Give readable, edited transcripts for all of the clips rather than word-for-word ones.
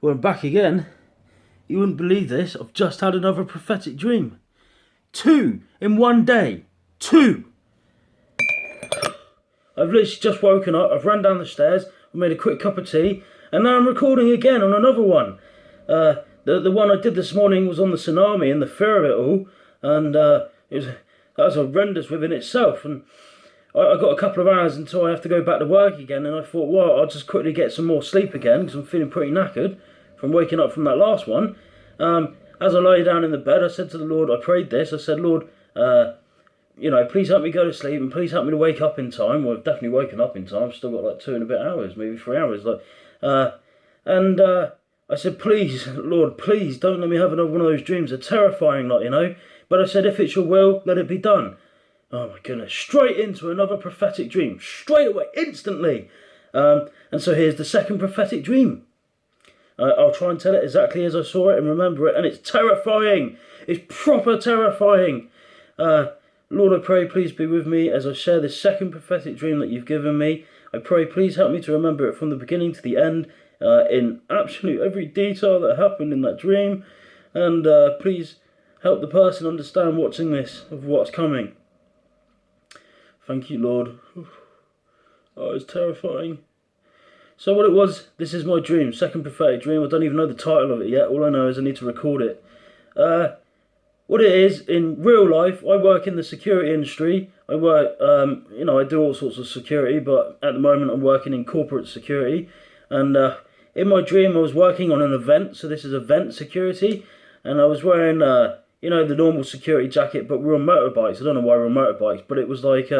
Well, I'm back again. You wouldn't believe this. I've just had another prophetic dream. 2 in one day. 2. I've literally just woken up. I've run down the stairs. I made a quick cup of tea. And now I'm recording again on another one. The one I did this morning was on the tsunami and the fear of it all. And that was horrendous within itself. And I got a couple of hours until I have to go back to work again. And I thought, well, I'll just quickly get some more sleep again because I'm feeling pretty knackered from waking up from that last one. As I lay down in the bed, I said to the Lord, I prayed this. I said, Lord, please help me go to sleep and please help me to wake up in time. Well, I've definitely woken up in time. I've still got like 2 and a bit hours, maybe 3 hours. I said, please, Lord, please don't let me have another one of those dreams. They're terrifying, But I said, if it's your will, let it be done. Oh my goodness, straight into another prophetic dream. Straight away, instantly. And so here's the second prophetic dream. I'll try and tell it exactly as I saw it and remember it. And it's terrifying. It's proper terrifying. Lord, I pray, please be with me as I share this second prophetic dream that you've given me. I pray, please help me to remember it from the beginning to the end, in absolute every detail that happened in that dream. And please help the person understand watching this of what's coming. Thank you, Lord. Oh, it's terrifying. So what it was, this is my dream, second prophetic dream. I don't even know the title of it yet. All I know is I need to record it. What it is, in real life, I work in the security industry. I work, I do all sorts of security, but at the moment I'm working in corporate security. And in my dream I was working on an event, so this is event security. And I was wearing, the normal security jacket, but we're on motorbikes. I don't know why we're on motorbikes, but it was like,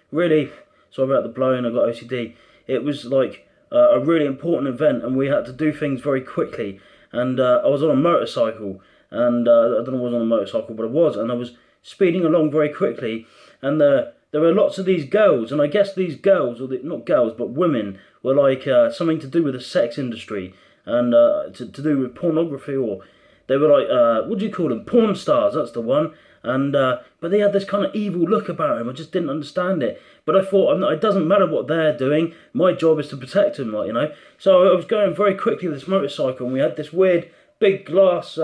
really, sorry about the blowing, I got OCD. It was like a really important event, and we had to do things very quickly. And I was on a motorcycle, and I don't know if I was on a motorcycle, but I was, and I was speeding along very quickly. And there were lots of these girls, and I guess these girls, not girls, but women, were like something to do with the sex industry, and to do with pornography, or they were like, what do you call them? Porn stars, that's the one. And but they had this kind of evil look about them. I just didn't understand it. But I thought, it doesn't matter what they're doing. My job is to protect them, So I was going very quickly with this motorcycle, and we had this weird big glass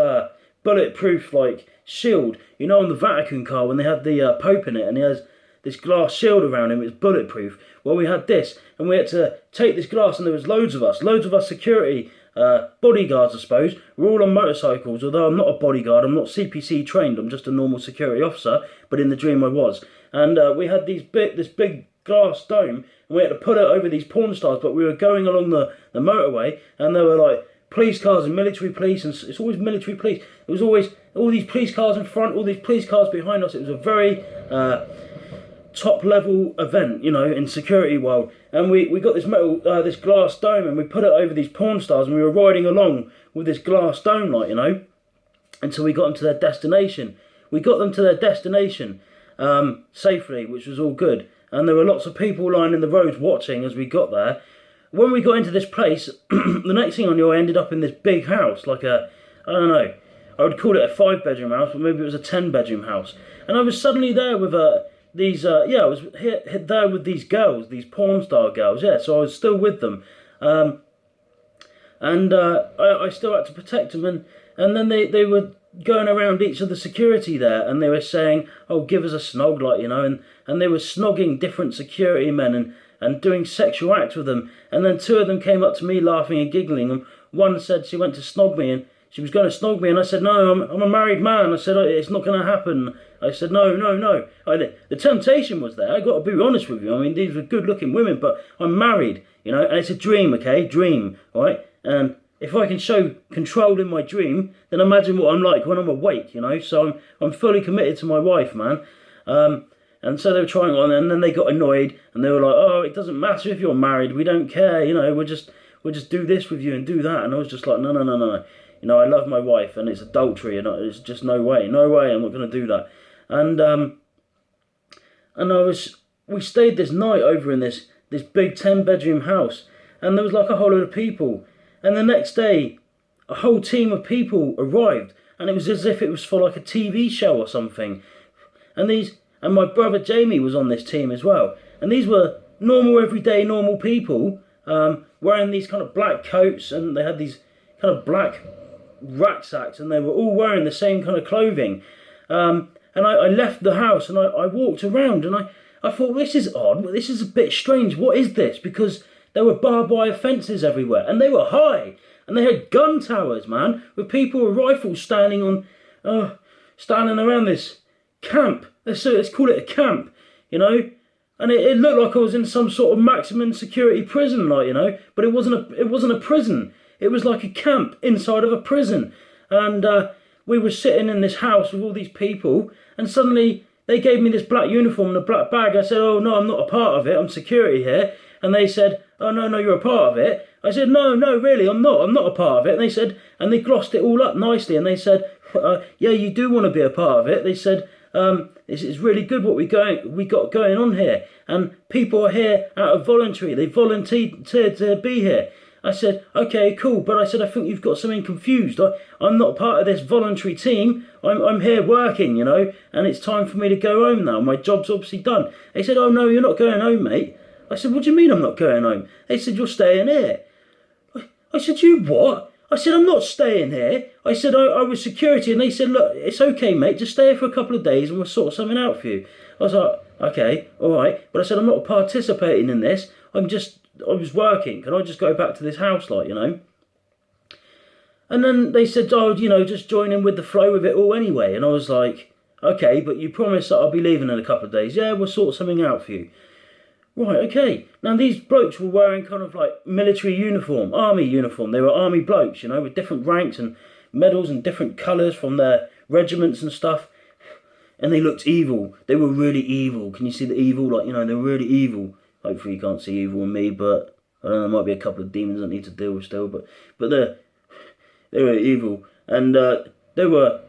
bulletproof shield. On the Vatican car when they had the Pope in it, and he has this glass shield around him. It's bulletproof. Well, we had this, and we had to take this glass, and there was loads of us security. Bodyguards, I suppose. We're all on motorcycles, although I'm not a bodyguard, I'm not CPC trained, I'm just a normal security officer, but in the dream I was. And we had this big glass dome, and we had to put it over these porn stars, but we were going along the motorway, and there were like police cars and military police, and it's always military police. It was always all these police cars in front, all these police cars behind us. It was a very top level event, in security world. And we got this this glass dome, and we put it over these porn stars, and we were riding along with this glass dome until we got them to their destination. We got them to their destination safely, which was all good. And there were lots of people lying in the roads watching as we got there. When we got into this place, the next thing I knew, I ended up in this big house, I would call it a 5-bedroom house, but maybe it was a 10-bedroom house. And I was suddenly there with I was there with these girls, these porn star girls, so I was still with them. I still had to protect them, and then they were going around each of the security there, and they were saying, oh, give us a snog, and they were snogging different security men and doing sexual acts with them. And then 2 of them came up to me laughing and giggling, and one said she went to snog me, and she was going to snog me, and I said, no, I'm a married man. I said, it's not going to happen. I said, no. The temptation was there. I got to be honest with you. These were good-looking women, but I'm married, and it's a dream, okay? Dream, all right? And if I can show control in my dream, then imagine what I'm like when I'm awake, So I'm fully committed to my wife, man. And so they were trying on, and then they got annoyed, and they were like, oh, it doesn't matter if you're married. We don't care, we'll just do this with you and do that. And I was just like, no. I love my wife, and it's adultery, and it's just no way, I'm not going to do that. And we stayed this night over in this big 10-bedroom house, and there was like a whole lot of people. And the next day, a whole team of people arrived, and it was as if it was for like a TV show or something. And my brother Jamie was on this team as well. And these were normal, everyday, normal people, wearing these kind of black coats, and they had these kind of black rucksacks, and they were all wearing the same kind of clothing. And I left the house and I walked around, and I thought, this is odd, this is a bit strange, what is this? Because there were barbed wire fences everywhere, and they were high, and they had gun towers, man, with people with rifles standing around this camp. Let's call it a camp, you know. And it looked like I was in some sort of maximum security prison, like, you know. But it wasn't a prison. It was like a camp inside of a prison. And we were sitting in this house with all these people, and suddenly they gave me this black uniform and a black bag. I said, oh, no, I'm not a part of it. I'm security here. And they said, oh, no, you're a part of it. I said, no, really, I'm not a part of it. And they said, and they glossed it all up nicely. And they said, yeah, you do want to be a part of it. They said, it's really good what we got going on here. And people are here out of voluntary. They volunteered to be here. I said, okay, cool. But I said, I think you've got something confused. I'm not part of this voluntary team. I'm here working, you know, and it's time for me to go home now. My job's obviously done. They said, oh, no, you're not going home, mate. I said, what do you mean I'm not going home? They said, you're staying here. I said, you what? I said, I'm not staying here. I said, I was security. And they said, look, it's okay, mate. Just stay here for a couple of days and we'll sort something out for you. I was like, okay, all right. But I said, I'm not participating in this. I was working. Can I just go back to this house, like, you know? And then they said, oh, you know, just join in with the flow of it all anyway. And I was like, okay, but you promised that I'll be leaving in a couple of days. Yeah, we'll sort something out for you. Right, okay. Now, these blokes were wearing kind of like military uniform, army uniform. They were army blokes, you know, with different ranks and medals and different colours from their regiments and stuff. And they looked evil. They were really evil. Can you see the evil? Like, you know, they're really evil. Hopefully you can't see evil in me, but I don't know, there might be a couple of demons I need to deal with still. But they were evil. And they were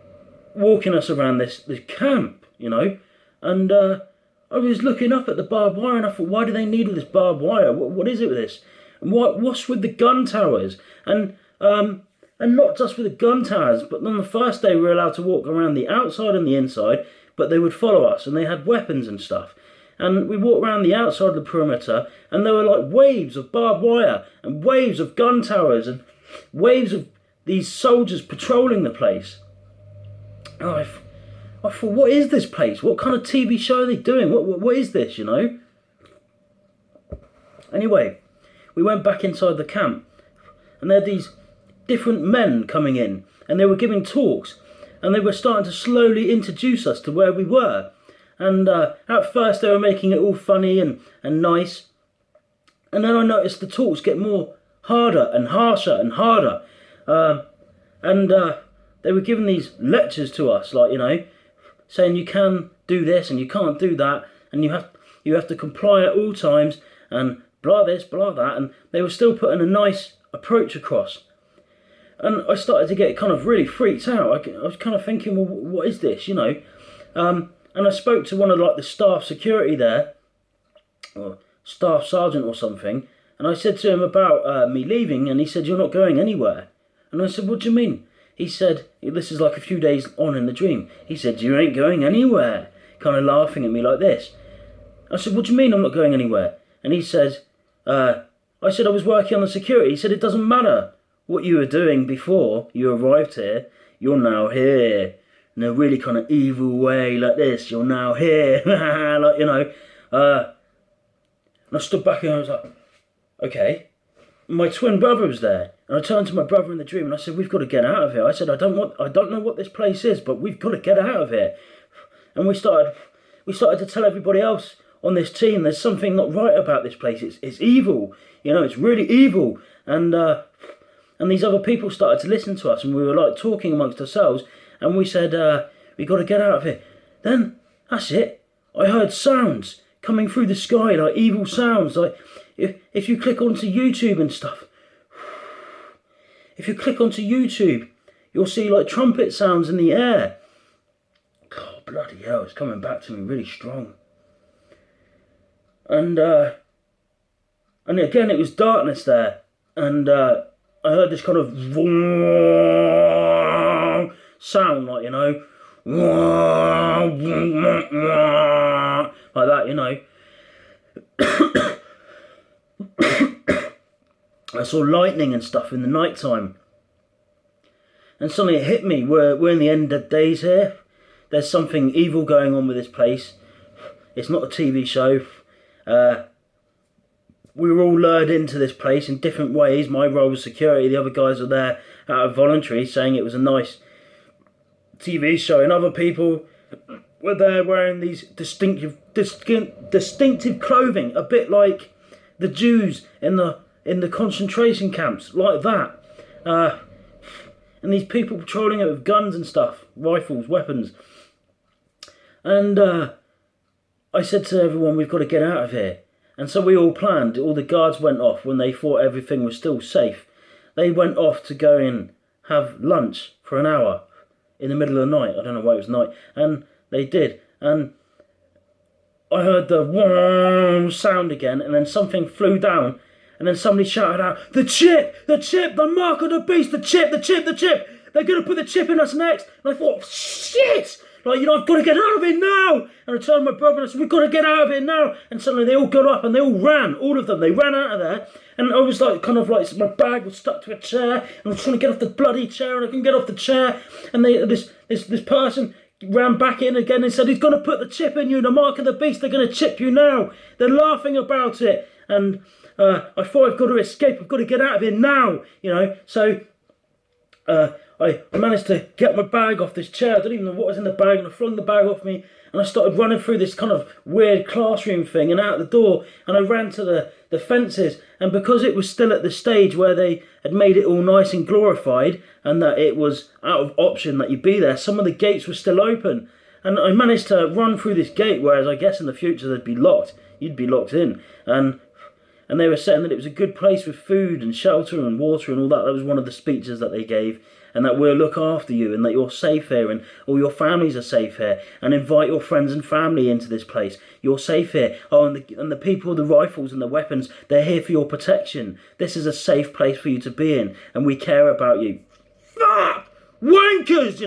walking us around this camp, you know. And I was looking up at the barbed wire and I thought, why do they need all this barbed wire? What is it with this? And what's with the gun towers? And not just with the gun towers, but on the first day we were allowed to walk around the outside and the inside, but they would follow us and they had weapons and stuff. And we walked around the outside of the perimeter and there were like waves of barbed wire and waves of gun towers and waves of these soldiers patrolling the place. Oh, I thought, what is this place? What kind of TV show are they doing? What is this, you know? Anyway, we went back inside the camp, and there had these different men coming in, and they were giving talks, and they were starting to slowly introduce us to where we were. And at first they were making it all funny and nice, and then I noticed the talks get more harder and harsher and harder. And they were giving these lectures to us, like, you know, saying you can do this and you can't do that, and you have to comply at all times, and blah this, blah that, and they were still putting a nice approach across. And I started to get kind of really freaked out. I was kind of thinking, well, what is this, you know? And I spoke to one of like the staff security there, or staff sergeant or something, and I said to him about me leaving, and he said, you're not going anywhere. And I said, what do you mean? He said, this is like a few days on in the dream. He said, you ain't going anywhere. Kind of laughing at me like this. I said, what do you mean I'm not going anywhere? And he said, I said I was working on the security. He said, it doesn't matter what you were doing before you arrived here. You're now here. In a really kind of evil way like this. You're now here. Like, you know. And I stood back and I was like, okay. My twin brother was there, and I turned to my brother in the dream and I said, we've got to get out of here. I said, I don't know what this place is, but we've got to get out of here. And we started to tell everybody else on this team, there's something not right about this place. It's evil, you know, it's really evil. And these other people started to listen to us, and we were like talking amongst ourselves, and we said, we got to get out of here. Then that's it. I heard sounds coming through the sky, like evil sounds, like. If you click onto YouTube and stuff, if you click onto YouTube, you'll see like trumpet sounds in the air. God, bloody hell, it's coming back to me really strong. And again, it was darkness there, and I heard this kind of sound, like, you know, like that, you know. I saw lightning and stuff in the night time, and suddenly it hit me. We're in the end of days here. There's something evil going on with this place. It's not a TV show. We were all lured into this place in different ways. My role was security. The other guys were there out of voluntary, saying it was a nice TV show. And other people were there wearing these distinctive clothing, a bit like the Jews in the concentration camps, like that. And these people patrolling it with guns and stuff, rifles, weapons. And I said to everyone, we've got to get out of here. And so we all planned. All the guards went off when they thought everything was still safe. They went off to go and have lunch for an hour in the middle of the night. I don't know why it was night. And they did. And I heard the whong sound again, and then something flew down. And then somebody shouted out, the chip, the mark of the beast, the chip. They're going to put the chip in us next. And I thought, shit! Like, I've got to get out of here now. And I turned to my brother and I said, we've got to get out of here now. And suddenly they all got up and they all ran, all of them. They ran out of there. And I was like, my bag was stuck to a chair. And I was trying to get off the bloody chair and I couldn't get off the chair. And this person ran back in again and said, he's going to put the chip in you, the mark of the beast. They're going to chip you now. They're laughing about it. And I thought, I've got to escape. I've got to get out of here now. So I managed to get my bag off this chair. I don't even know what was in the bag, and I flung the bag off me, and I started running through this kind of weird classroom thing and out the door, and I ran to the fences. And because it was still at the stage where they had made it all nice and glorified, and that it was out of option that you be there, some of the gates were still open. And I managed to run through this gate, whereas I guess in the future they'd be locked. You'd be locked in. And they were saying that it was a good place with food and shelter and water and all that. That was one of the speeches that they gave. And that we'll look after you and that you're safe here and all your families are safe here. And invite your friends and family into this place. You're safe here. Oh, and the people with the rifles and the weapons, they're here for your protection. This is a safe place for you to be in. And we care about you. Fuck! Wankers,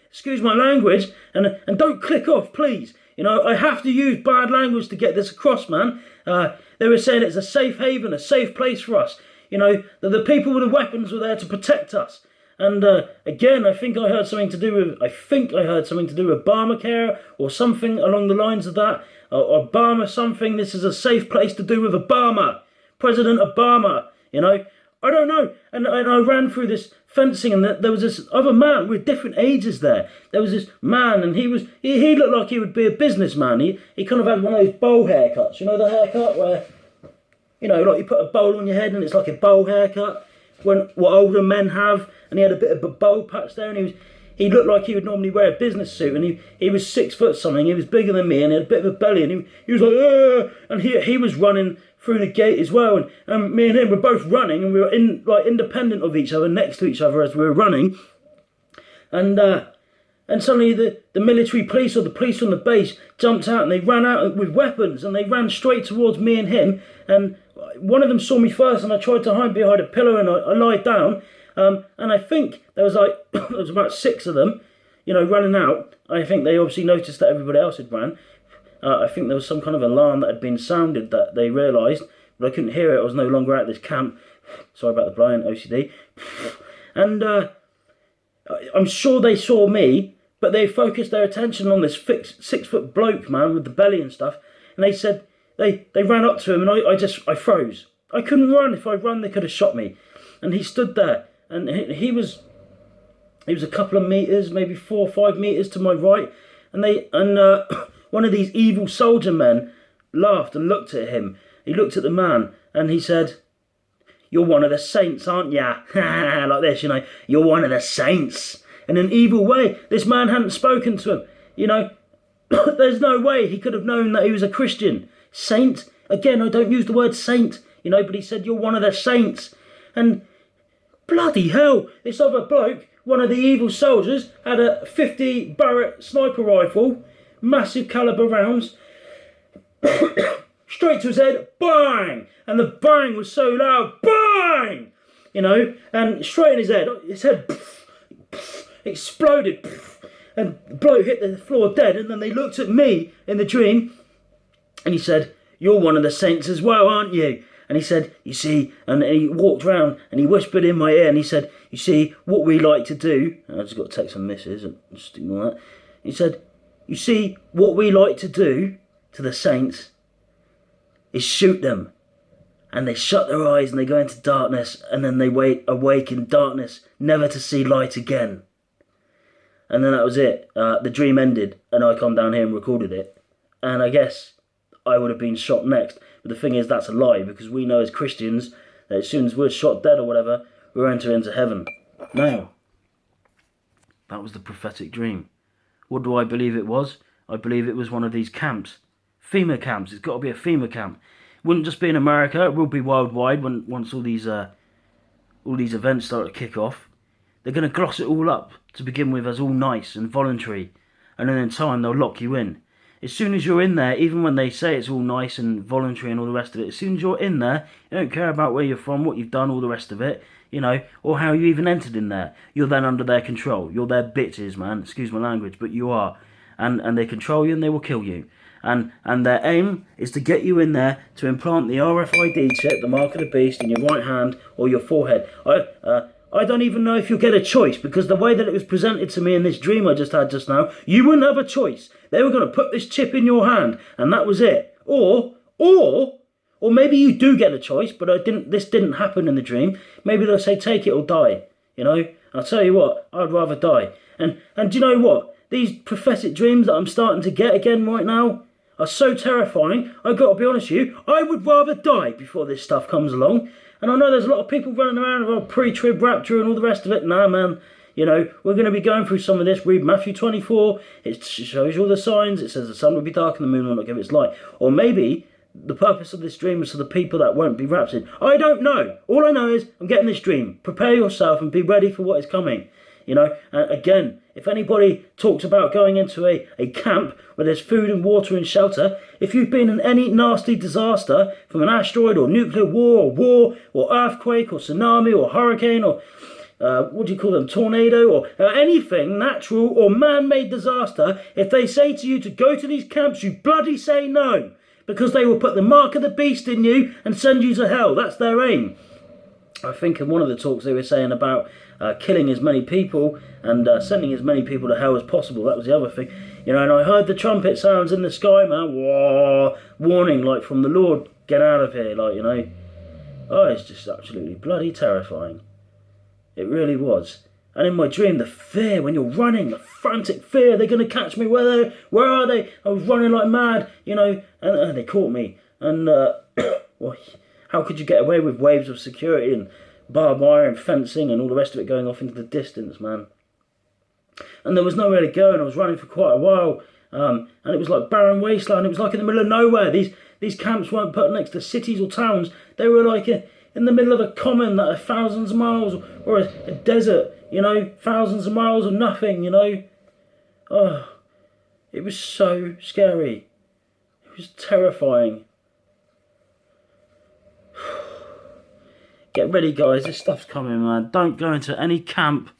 Excuse my language. And don't click off, please. I have to use bad language to get this across, man. They were saying it's a safe haven, a safe place for us. That the people with the weapons were there to protect us. And again, I think I heard something to do with Obamacare or something along the lines of that. Obama something. This is a safe place to do with Obama, President Obama. I don't know. And I ran through this fencing, and there was this other man with different ages there. There was this man, and he looked like he would be a businessman. He kind of had one of those bowl haircuts. The haircut where, like you put a bowl on your head and it's like a bowl haircut, what older men have. And he had a bit of a bowl patch there, and he looked like he would normally wear a business suit, and he was 6 foot something. He was bigger than me, and he had a bit of a belly, and he was like, Aah! And he was running through the gate as well, and me and him were both running, and we were independent of each other, next to each other as we were running, and suddenly the military police or the police from the base jumped out, and they ran out with weapons, and they ran straight towards me and him, and one of them saw me first, and I tried to hide behind a pillar, and I lied down. And I think there was there was about 6 of them, running out. I think they obviously noticed that everybody else had ran. I think there was some kind of alarm that had been sounded that they realised, but I couldn't hear it. I was no longer at this camp. Sorry about the blind OCD. And I'm sure they saw me, but they focused their attention on this 6 foot bloke, man, with the belly and stuff. And they said they ran up to him, and I froze. I couldn't run. If I'd run, they could have shot me. And he stood there. And he was a couple of meters, maybe 4 or 5 meters to my right, and one of these evil soldier men laughed and looked at him. He looked at the man and he said, "You're one of the saints, aren't ya?" Like this, "You're one of the saints." In an evil way. This man hadn't spoken to him. There's no way he could have known that he was a Christian. Saint? Again, I don't use the word saint, but he said, "You're one of the saints." And bloody hell, this other bloke, one of the evil soldiers, had a 50 Barrett sniper rifle, massive caliber rounds, straight to his head, bang! And the bang was so loud, bang! And straight in his head exploded, and the bloke hit the floor dead. And then they looked at me in the dream, and he said, "You're one of the saints as well, aren't you?" And he said, "You see," and he walked round and he whispered in my ear and he said, you see, what we like to do, and I just got a text from Mrs. and just ignore that. He said, you see, what we like to do to the saints is shoot them. And they shut their eyes and they go into darkness, and then they awake in darkness, never to see light again. And then that was it. The dream ended, and I come down here and recorded it. And I guess I would have been shot next. But the thing is, that's a lie, because we know as Christians that as soon as we're shot dead or whatever, we're entering into heaven. Now, that was the prophetic dream. What do I believe it was? I believe it was one of these camps. FEMA camps. It's got to be a FEMA camp. Wouldn't just be in America. It will be worldwide once all these events start to kick off. They're going to gloss it all up to begin with as all nice and voluntary, and then in time they'll lock you in. As soon as you're in there, even when they say it's all nice and voluntary and all the rest of it, as soon as you're in there, you don't care about where you're from, what you've done, all the rest of it, or how you even entered in there. You're then under their control. You're their bitches, man. Excuse my language, but you are. And they control you and they will kill you. And their aim is to get you in there to implant the RFID chip, the mark of the beast, in your right hand or your forehead. I don't even know if you'll get a choice, because the way that it was presented to me in this dream I just had just now, you wouldn't have a choice. They were going to put this chip in your hand, and that was it. Or maybe you do get a choice, but this didn't happen in the dream. Maybe they'll say, take it or die. I'll tell you what, I'd rather die. And do you know what? These prophetic dreams that I'm starting to get again right now are so terrifying. I've got to be honest with you, I would rather die before this stuff comes along. And I know there's a lot of people running around about pre-trib rapture and all the rest of it. Nah, man, we're going to be going through some of this. Read Matthew 24. It shows you all the signs. It says the sun will be dark and the moon will not give its light. Or maybe the purpose of this dream is for the people that won't be raptured. I don't know. All I know is I'm getting this dream. Prepare yourself and be ready for what is coming. And again, if anybody talks about going into a camp where there's food and water and shelter, if you've been in any nasty disaster from an asteroid or nuclear war or earthquake or tsunami or hurricane or tornado or anything natural or man-made disaster, if they say to you to go to these camps, you bloody say no, because they will put the mark of the beast in you and send you to hell. That's their aim. I think in one of the talks they were saying about killing as many people and sending as many people to hell as possible. That was the other thing. And I heard the trumpet sounds in the sky, man. Whoa, warning, like from the Lord, get out of here, Oh, it's just absolutely bloody terrifying. It really was. And in my dream, the fear, when you're running, the frantic fear, they're going to catch me, where are they? I was running like mad, and they caught me. And, well, how could you get away with waves of security and barbed wire and fencing and all the rest of it going off into the distance, man? And there was nowhere to go, and I was running for quite a while, and it was like barren wasteland. It was like in the middle of nowhere. These camps weren't put next to cities or towns. They were like in the middle of a common that are thousands of miles, or a desert, thousands of miles of nothing, Oh, it was so scary. It was terrifying. Get ready, guys. This stuff's coming, man. Don't go into any camp,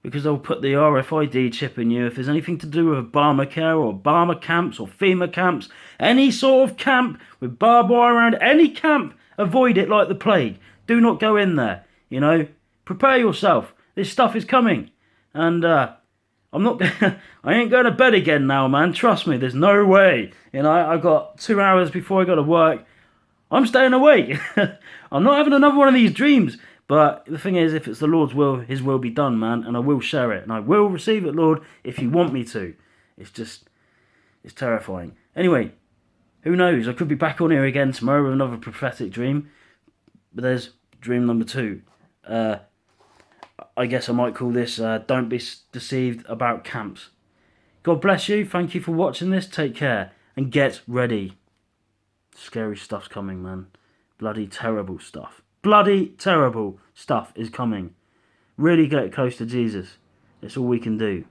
because they'll put the RFID chip in you. If there's anything to do with Obamacare or Obama camps or FEMA camps, any sort of camp with barbed wire around, any camp, avoid it like the plague. Do not go in there, Prepare yourself. This stuff is coming. And I ain't going to bed again now, man. Trust me, there's no way. I got 2 hours before I go to work. I'm staying awake. I'm not having another one of these dreams. But the thing is, if it's the Lord's will, his will be done, man. And I will share it. And I will receive it, Lord, if you want me to. It's terrifying. Anyway, who knows? I could be back on here again tomorrow with another prophetic dream. But there's dream number 2. I guess I might call this, don't be deceived about camps. God bless you. Thank you for watching this. Take care. And get ready. Scary stuff's coming, man. Bloody terrible stuff. Bloody terrible stuff is coming. Really get close to Jesus. It's all we can do.